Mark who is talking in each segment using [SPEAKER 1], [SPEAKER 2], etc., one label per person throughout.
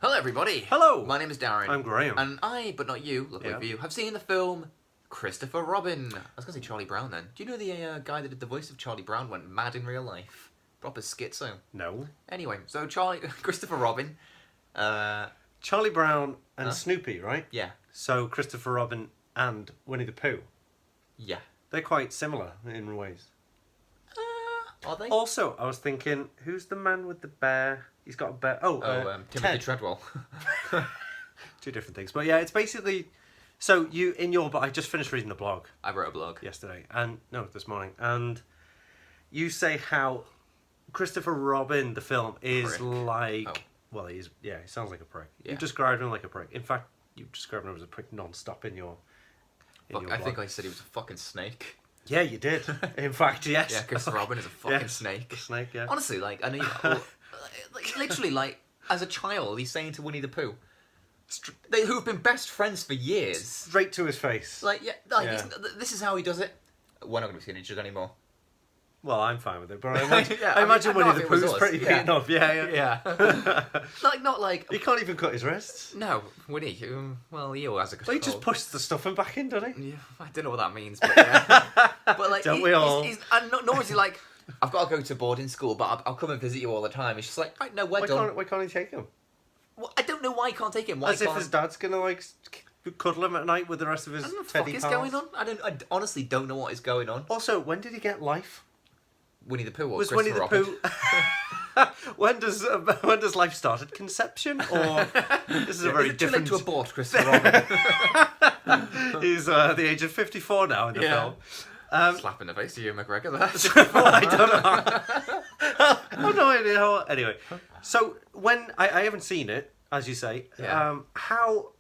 [SPEAKER 1] Hello, everybody.
[SPEAKER 2] Hello.
[SPEAKER 1] My name is Darren.
[SPEAKER 2] I'm Graham.
[SPEAKER 1] And I, but not you, luckily for you, have seen the film Christopher Robin. I was going to say Charlie Brown then. Do you know the guy that did the voice of Charlie Brown went mad in real life? Proper schizo.
[SPEAKER 2] No.
[SPEAKER 1] Anyway, so Christopher Robin.
[SPEAKER 2] Charlie Brown and Snoopy, right?
[SPEAKER 1] Yeah.
[SPEAKER 2] So Christopher Robin and Winnie the Pooh.
[SPEAKER 1] Yeah.
[SPEAKER 2] They're quite similar in ways.
[SPEAKER 1] Are they?
[SPEAKER 2] Also, I was thinking, who's the man with the bear? He's got a bear.
[SPEAKER 1] Timothy
[SPEAKER 2] Ted.
[SPEAKER 1] Treadwell.
[SPEAKER 2] Two different things. But yeah, it's basically... So you, in your... But I just finished reading the blog.
[SPEAKER 1] I wrote a blog.
[SPEAKER 2] Yesterday. This morning. And you say how Christopher Robin, the film, is
[SPEAKER 1] Prick.
[SPEAKER 2] like...
[SPEAKER 1] Oh.
[SPEAKER 2] Well, he sounds like a prick.
[SPEAKER 1] Yeah.
[SPEAKER 2] You described him like a prick. In fact, you described him as a prick non-stop in your
[SPEAKER 1] I think I said he was a fucking snake.
[SPEAKER 2] Yeah, you did. In fact, yes.
[SPEAKER 1] Yeah, Christopher Robin is a fucking snake.
[SPEAKER 2] A snake, yeah.
[SPEAKER 1] Honestly, like, I know literally, like, as a child, he's saying to Winnie the Pooh, who've been best friends for years.
[SPEAKER 2] Straight to his face.
[SPEAKER 1] Like, this is how he does it. We're not going to be teenagers anymore.
[SPEAKER 2] Well, I'm fine with it, but I
[SPEAKER 1] I
[SPEAKER 2] imagine
[SPEAKER 1] mean,
[SPEAKER 2] Winnie the Pooh's pretty beaten up.
[SPEAKER 1] Yeah. Like, not like...
[SPEAKER 2] He can't even cut his wrists.
[SPEAKER 1] No, Winnie, well, he always has a good
[SPEAKER 2] So he just pushes the stuffing back in, doesn't he?
[SPEAKER 1] Yeah, I don't know what that means, but yeah. But like,
[SPEAKER 2] Don't we all?
[SPEAKER 1] And nor is he like, I've got to go to boarding school, but I'll come and visit you all the time. It's just like, right, no, we're done.
[SPEAKER 2] Why can't he take him?
[SPEAKER 1] Well, I don't know why he can't take him.
[SPEAKER 2] As if his dad's going to, like, cuddle him at night with the rest of his
[SPEAKER 1] teddy pals.
[SPEAKER 2] teddy
[SPEAKER 1] What
[SPEAKER 2] pals.
[SPEAKER 1] is going on? I honestly don't know what is going on.
[SPEAKER 2] Also, when did he get life?
[SPEAKER 1] Winnie the Pooh or
[SPEAKER 2] Was
[SPEAKER 1] Christopher
[SPEAKER 2] Winnie the
[SPEAKER 1] Robin?
[SPEAKER 2] Pooh... when does life start? At conception? Or this is a very different...
[SPEAKER 1] Too late to abort Christopher Robin.
[SPEAKER 2] He's the age of 54 now in the film.
[SPEAKER 1] Slap in the face to you, McGregor. That's
[SPEAKER 2] I don't know. I have no idea how... Anyway, so when... I haven't seen it, as you say.
[SPEAKER 1] Yeah.
[SPEAKER 2] How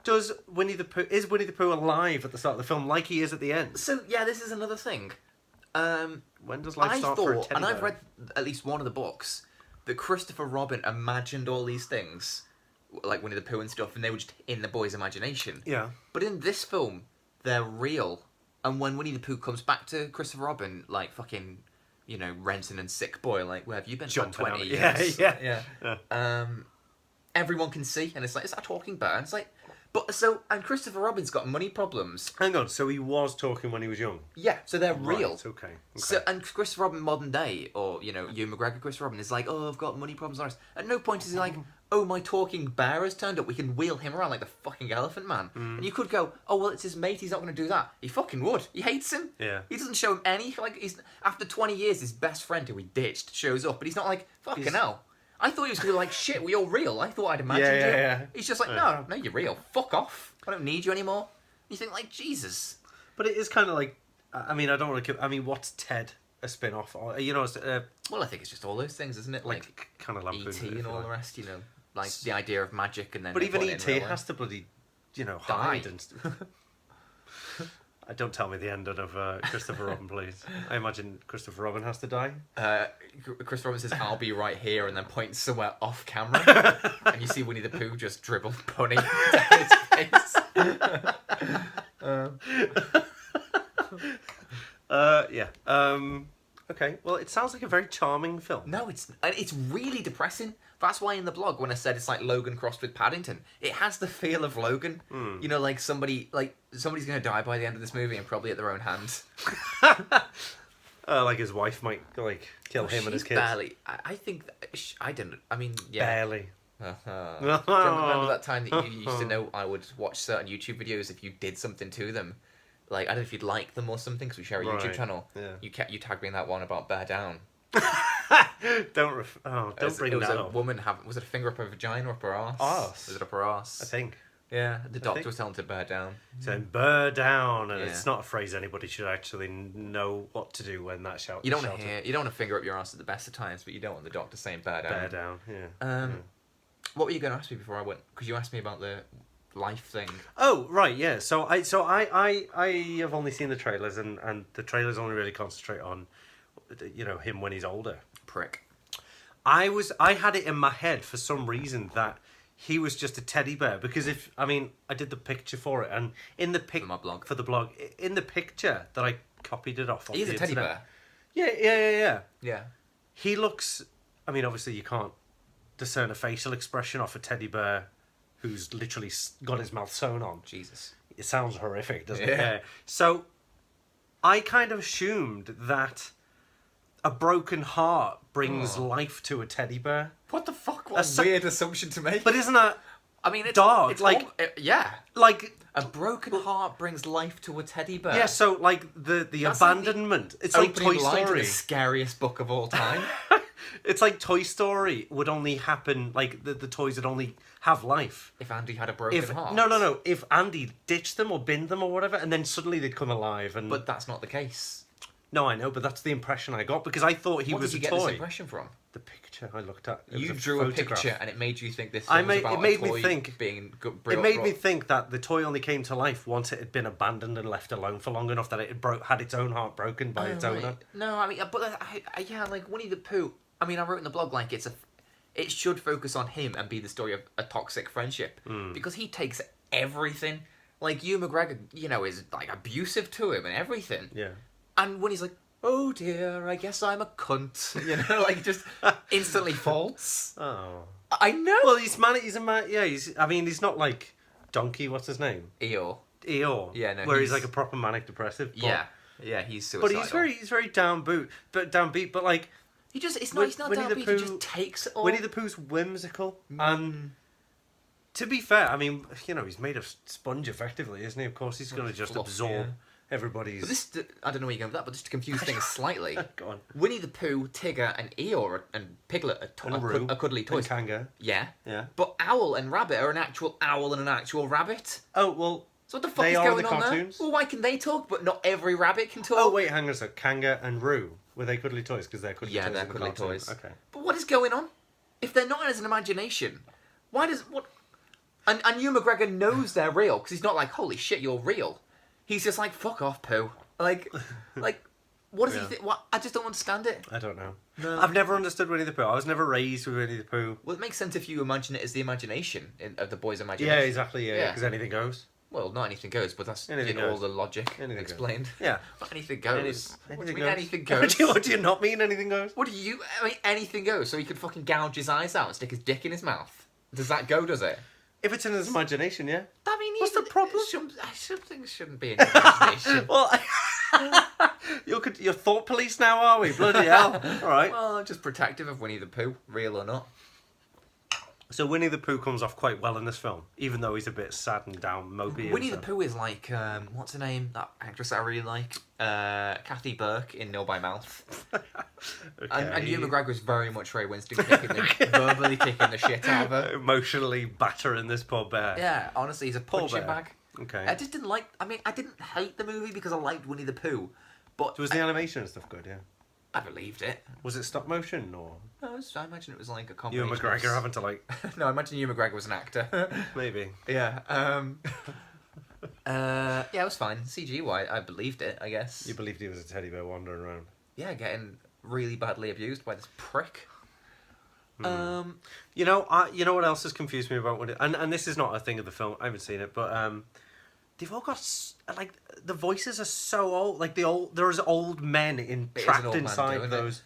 [SPEAKER 2] does Winnie the Pooh... Is Winnie the Pooh alive at the start of the film like he is at the end?
[SPEAKER 1] So, yeah, this is another thing.
[SPEAKER 2] When does life start for a teddy bear?
[SPEAKER 1] I've read at least one of the books, that Christopher Robin imagined all these things, like Winnie the Pooh and stuff, and they were just in the boy's imagination.
[SPEAKER 2] Yeah.
[SPEAKER 1] But in this film, they're real. And when Winnie the Pooh comes back to Christopher Robin, like fucking, Renton and Sick Boy, like, where have you been for 20 years?
[SPEAKER 2] Yeah.
[SPEAKER 1] Everyone can see, and it's like, is that a talking bear? And it's like, and Christopher Robin's got money problems.
[SPEAKER 2] Hang on, so he was talking when he was young?
[SPEAKER 1] Yeah, so they're real.
[SPEAKER 2] Right, okay.
[SPEAKER 1] So, and Christopher Robin modern day, or, Ewan McGregor, Christopher Robin, is like, oh, I've got money problems. At no point is he like, oh, my talking bear has turned up. We can wheel him around like the fucking Elephant Man. And you could go, oh, well, it's his mate. He's not going to do that. He fucking would. He hates him.
[SPEAKER 2] Yeah.
[SPEAKER 1] He doesn't show him any, after 20 years, his best friend who he ditched shows up, but he's not like, fucking hell. I thought he was going to be like, shit, we all real. I thought I'd imagined you.
[SPEAKER 2] Yeah.
[SPEAKER 1] He's just like, no, you're real. Fuck off. I don't need you anymore. You think, like, Jesus.
[SPEAKER 2] But it is kind of like... I mean, I don't want to... I mean, what's Ted a spin-off? Or,
[SPEAKER 1] Well, I think it's just all those things, isn't it?
[SPEAKER 2] Like kind of Lampoon.
[SPEAKER 1] E.T. and all the rest, Like, the idea of magic and then...
[SPEAKER 2] But even E.T. has to bloody, hide
[SPEAKER 1] Die.
[SPEAKER 2] and stuff. Don't tell me the ending of Christopher Robin, please. I imagine Christopher Robin has to die.
[SPEAKER 1] Christopher Robin says, I'll be right here, and then points somewhere off camera. And you see Winnie the Pooh just dribble Bunny down his face.
[SPEAKER 2] Okay, well, it sounds like a very charming film.
[SPEAKER 1] No, it's really depressing. That's why in the blog, when I said it's like Logan crossed with Paddington, it has the feel of Logan. Like somebody's going to die by the end of this movie and probably at their own hand.
[SPEAKER 2] Like his wife might kill him and his kids.
[SPEAKER 1] Barely. I think I didn't. I mean, yeah.
[SPEAKER 2] Barely.
[SPEAKER 1] Do you remember that time that you used to know I would watch certain YouTube videos if you did something to them? Like, I don't know if you'd like them or something, because we share a YouTube channel. Yeah. You tagged me in that one about Bear Down.
[SPEAKER 2] Don't bring that up.
[SPEAKER 1] A woman was it a finger up her vagina or up her arse?
[SPEAKER 2] Arse.
[SPEAKER 1] Was it up her arse?
[SPEAKER 2] I think.
[SPEAKER 1] Yeah, the doctor was telling to bear down.
[SPEAKER 2] Saying bear down, and it's not a phrase anybody should actually know what to do when that shout.
[SPEAKER 1] You don't want to finger up your arse at the best of times, but you don't want the doctor saying bear down.
[SPEAKER 2] Bear down, yeah.
[SPEAKER 1] What were you going to ask me before I went? Because you asked me about the life thing.
[SPEAKER 2] Oh right, yeah. So I have only seen the trailers, and the trailers only really concentrate on, him when he's older.
[SPEAKER 1] Prick.
[SPEAKER 2] I had it in my head for some reason that he was just a teddy bear, because I did the picture for it, and in the
[SPEAKER 1] For my blog.
[SPEAKER 2] for the blog, in the picture that I copied it off.
[SPEAKER 1] He's a teddy bear.
[SPEAKER 2] Yeah.
[SPEAKER 1] Yeah.
[SPEAKER 2] He looks. I mean, obviously you can't discern a facial expression off a teddy bear who's literally got his mouth sewn on.
[SPEAKER 1] Jesus.
[SPEAKER 2] It sounds horrific, doesn't
[SPEAKER 1] Yeah.
[SPEAKER 2] it? So I kind of assumed that a broken heart brings life to a teddy bear.
[SPEAKER 1] What the fuck? What a weird assumption to make.
[SPEAKER 2] But isn't that...
[SPEAKER 1] I mean, it's
[SPEAKER 2] dark,
[SPEAKER 1] It's
[SPEAKER 2] like-
[SPEAKER 1] yeah.
[SPEAKER 2] Like...
[SPEAKER 1] A broken heart brings life to a teddy bear.
[SPEAKER 2] Yeah, so, like, the
[SPEAKER 1] That's like the
[SPEAKER 2] abandonment... it's like Toy
[SPEAKER 1] Opening line to
[SPEAKER 2] Story.
[SPEAKER 1] the scariest book of all time.
[SPEAKER 2] It's like Toy Story would only happen... Like, the toys would only have life.
[SPEAKER 1] If Andy had a broken heart.
[SPEAKER 2] No. If Andy ditched them or binned them or whatever, and then suddenly they'd come alive and...
[SPEAKER 1] But that's not the case.
[SPEAKER 2] No, I know, but that's the impression I got, because I thought he
[SPEAKER 1] What
[SPEAKER 2] was
[SPEAKER 1] did
[SPEAKER 2] a
[SPEAKER 1] you get this
[SPEAKER 2] toy.
[SPEAKER 1] impression from?
[SPEAKER 2] The picture I looked at. It
[SPEAKER 1] You
[SPEAKER 2] was
[SPEAKER 1] drew a
[SPEAKER 2] photograph.
[SPEAKER 1] picture and it made you think this
[SPEAKER 2] I
[SPEAKER 1] was
[SPEAKER 2] made-
[SPEAKER 1] about
[SPEAKER 2] it made
[SPEAKER 1] a
[SPEAKER 2] me
[SPEAKER 1] toy
[SPEAKER 2] think-
[SPEAKER 1] being
[SPEAKER 2] It made me think that the toy only came to life once it had been abandoned and left alone for long enough that it had its own heart broken by its owner.
[SPEAKER 1] No, I mean, but yeah, like Winnie the Pooh. I mean, I wrote in the blog like it should focus on him and be the story of a toxic friendship because he takes everything. Like Hugh McGregor, is like abusive to him and everything.
[SPEAKER 2] Yeah.
[SPEAKER 1] And when he's like, "Oh dear, I guess I'm a cunt," like just instantly false.
[SPEAKER 2] Oh.
[SPEAKER 1] I know.
[SPEAKER 2] Well, he's a man. Yeah, he's not like Donkey. What's his name?
[SPEAKER 1] Eeyore.
[SPEAKER 2] Eeyore.
[SPEAKER 1] Yeah, no,
[SPEAKER 2] where he's
[SPEAKER 1] he's-
[SPEAKER 2] like a proper manic depressive. But,
[SPEAKER 1] Yeah, he's
[SPEAKER 2] But
[SPEAKER 1] suicidal.
[SPEAKER 2] he's very downbeat. But like
[SPEAKER 1] He just he's
[SPEAKER 2] Win-
[SPEAKER 1] not
[SPEAKER 2] Winnie the
[SPEAKER 1] downbeat. He
[SPEAKER 2] Pooh-
[SPEAKER 1] just takes it all.
[SPEAKER 2] Winnie the Pooh's whimsical. And to be fair, I mean, he's made of sponge effectively, isn't he? Of course, he's going to just
[SPEAKER 1] Fluff,
[SPEAKER 2] absorb
[SPEAKER 1] yeah.
[SPEAKER 2] everybody's.
[SPEAKER 1] But this, I don't know where you're going with that, but just to confuse things slightly,
[SPEAKER 2] Go on.
[SPEAKER 1] Winnie the Pooh, Tigger, and Eeyore and Piglet
[SPEAKER 2] And Roo,
[SPEAKER 1] are cuddly toys.
[SPEAKER 2] And Kanga.
[SPEAKER 1] Yeah.
[SPEAKER 2] Yeah.
[SPEAKER 1] But Owl and Rabbit are an actual owl and an actual rabbit.
[SPEAKER 2] Oh well.
[SPEAKER 1] So what the fuck
[SPEAKER 2] They
[SPEAKER 1] is
[SPEAKER 2] are in
[SPEAKER 1] going
[SPEAKER 2] the
[SPEAKER 1] on
[SPEAKER 2] cartoons?
[SPEAKER 1] there? Well, why can they talk, but not every rabbit can talk?
[SPEAKER 2] Oh wait, hang on a sec. Kanga and Roo, were they cuddly toys? Because they're cuddly
[SPEAKER 1] Yeah,
[SPEAKER 2] toys.
[SPEAKER 1] they're
[SPEAKER 2] in the
[SPEAKER 1] cuddly
[SPEAKER 2] cartoon.
[SPEAKER 1] toys.
[SPEAKER 2] Okay.
[SPEAKER 1] But what is going on? If they're not as an imagination, why does what? And Hugh McGregor knows they're real because he's not like, "Holy shit, you're real." He's just like, "Fuck off, Pooh." Like, what does he
[SPEAKER 2] Yeah.
[SPEAKER 1] think? What? I just don't understand it.
[SPEAKER 2] I don't know.
[SPEAKER 1] No.
[SPEAKER 2] I've never understood Winnie the Pooh. I was never raised with Winnie the Pooh.
[SPEAKER 1] Well, it makes sense if you imagine it as the imagination of the boy's
[SPEAKER 2] Yeah,
[SPEAKER 1] imagination.
[SPEAKER 2] exactly. Yeah,
[SPEAKER 1] Yeah.
[SPEAKER 2] because anything goes.
[SPEAKER 1] Well, not anything goes, but that's
[SPEAKER 2] Anything
[SPEAKER 1] in all
[SPEAKER 2] goes.
[SPEAKER 1] the logic
[SPEAKER 2] Anything
[SPEAKER 1] explained.
[SPEAKER 2] Yeah.
[SPEAKER 1] But anything goes. What do you
[SPEAKER 2] Anything
[SPEAKER 1] mean
[SPEAKER 2] goes.
[SPEAKER 1] anything goes?
[SPEAKER 2] What do you not mean anything goes?
[SPEAKER 1] What do you? I mean, anything goes. So he could fucking gouge his eyes out and stick his dick in his mouth. Does that go? Does it?
[SPEAKER 2] If it's in his imagination, yeah.
[SPEAKER 1] I mean,
[SPEAKER 2] What's the problem?
[SPEAKER 1] Some things shouldn't be in his imagination.
[SPEAKER 2] Well, you're thought police now, are we? Bloody hell! All right.
[SPEAKER 1] Well, just protective of Winnie the Pooh, real or not.
[SPEAKER 2] So Winnie the Pooh comes off quite well in this film, even though he's a bit sad and down, mopey.
[SPEAKER 1] Winnie
[SPEAKER 2] and
[SPEAKER 1] the
[SPEAKER 2] stuff.
[SPEAKER 1] Pooh is like, what's her name? That actress I really like, Kathy Burke in Nil by Mouth. And Hugh McGregor is very much Ray Winston, verbally kicking the shit out of her.
[SPEAKER 2] Emotionally battering this poor bear.
[SPEAKER 1] Yeah, honestly, he's a punching
[SPEAKER 2] bear.
[SPEAKER 1] bag.
[SPEAKER 2] Okay.
[SPEAKER 1] I just didn't like. I mean, I didn't hate the movie because I liked Winnie the Pooh, but
[SPEAKER 2] Was the animation and stuff good? Yeah.
[SPEAKER 1] I believed it.
[SPEAKER 2] Was it stop motion or
[SPEAKER 1] No, I imagine it was like a
[SPEAKER 2] Ewan
[SPEAKER 1] combination.
[SPEAKER 2] McGregor having to like
[SPEAKER 1] No, I imagine Hugh McGregor was an actor.
[SPEAKER 2] maybe?
[SPEAKER 1] Yeah. Yeah, it was fine. CG wise, I believed it. I guess.
[SPEAKER 2] You believed he was a teddy bear wandering around.
[SPEAKER 1] Yeah, getting really badly abused by this prick.
[SPEAKER 2] You know what else has confused me about and this is not a thing of the film. I haven't seen it, but they've all got like the voices are so old. Like there's old men
[SPEAKER 1] It is an
[SPEAKER 2] trapped
[SPEAKER 1] old man
[SPEAKER 2] inside
[SPEAKER 1] doing it.
[SPEAKER 2] those.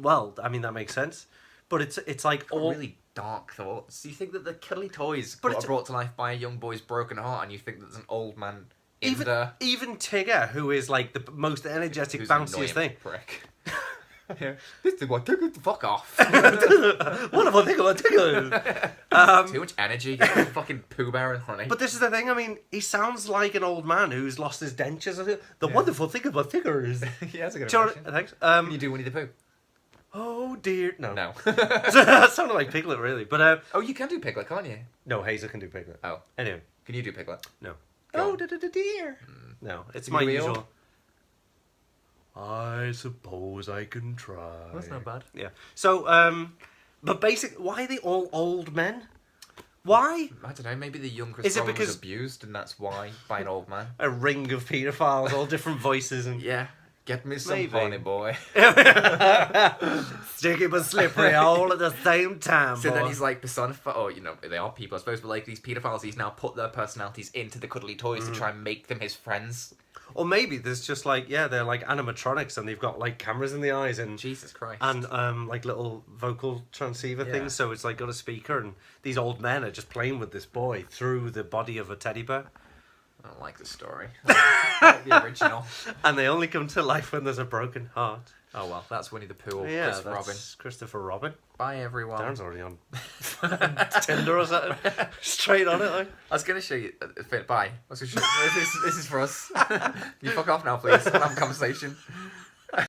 [SPEAKER 2] Well, I mean that makes sense, but it's like all
[SPEAKER 1] Really dark thoughts. You think that the cuddly toys
[SPEAKER 2] But
[SPEAKER 1] are
[SPEAKER 2] it's-
[SPEAKER 1] brought to life by a young boy's broken heart, and you think that there's an old man in there
[SPEAKER 2] even Tigger, who is like the most energetic,
[SPEAKER 1] who's an
[SPEAKER 2] bounciest
[SPEAKER 1] annoying
[SPEAKER 2] thing.
[SPEAKER 1] prick. Yeah. This is what take it the fuck off.
[SPEAKER 2] What if I think about Tigger?
[SPEAKER 1] Too much energy. Get the fucking Pooh Bear and honey.
[SPEAKER 2] But this is the thing. I mean, he sounds like an old man who's lost his dentures. The wonderful thing about Tigger is.
[SPEAKER 1] yeah, that's a good
[SPEAKER 2] Do you know
[SPEAKER 1] impression.
[SPEAKER 2] what- Thanks.
[SPEAKER 1] Can you do Winnie the Pooh?
[SPEAKER 2] Oh dear, no.
[SPEAKER 1] No.
[SPEAKER 2] That sounded like Piglet, really. But
[SPEAKER 1] Oh, you can do Piglet, can't you?
[SPEAKER 2] no, Hazel can do Piglet.
[SPEAKER 1] Oh,
[SPEAKER 2] Anyway,
[SPEAKER 1] can you do Piglet?
[SPEAKER 2] no.
[SPEAKER 1] Go
[SPEAKER 2] Oh,
[SPEAKER 1] on.
[SPEAKER 2] dear. No, it's
[SPEAKER 1] Can
[SPEAKER 2] my
[SPEAKER 1] you wheel?
[SPEAKER 2] usual. I suppose I can try.
[SPEAKER 1] That's not bad.
[SPEAKER 2] Yeah. So, but why are they all old men? Why?
[SPEAKER 1] I don't know. Maybe the young
[SPEAKER 2] Is
[SPEAKER 1] Chris
[SPEAKER 2] it
[SPEAKER 1] Nolan
[SPEAKER 2] because-
[SPEAKER 1] was abused, and that's why by an old man.
[SPEAKER 2] A ring of paedophiles, all different voices and
[SPEAKER 1] Yeah. Get me some
[SPEAKER 2] Maybe.
[SPEAKER 1] honey, boy.
[SPEAKER 2] sticky but slippery all at the same time.
[SPEAKER 1] So then
[SPEAKER 2] boy.
[SPEAKER 1] he's like personified. Oh, they are people, I suppose. But like these paedophiles, he's now put their personalities into the cuddly toys to try and make them his friends.
[SPEAKER 2] Or maybe there's just like, they're like animatronics and they've got like cameras in the eyes and
[SPEAKER 1] Jesus Christ.
[SPEAKER 2] and like little vocal transceiver things. So it's like got a speaker and these old men are just playing with this boy through the body of a teddy bear.
[SPEAKER 1] I don't like the story. I like the original.
[SPEAKER 2] And they only come to life when there's a broken heart.
[SPEAKER 1] Oh well, that's Winnie the Pooh or
[SPEAKER 2] Yeah,
[SPEAKER 1] Christopher Robin.
[SPEAKER 2] that's Christopher Robin.
[SPEAKER 1] Bye everyone.
[SPEAKER 2] Darren's already on Tinder or something. Straight on it, like.
[SPEAKER 1] I was going to show you. Bye. I was gonna show you, this is for us. You fuck off now, please. We'll have a conversation.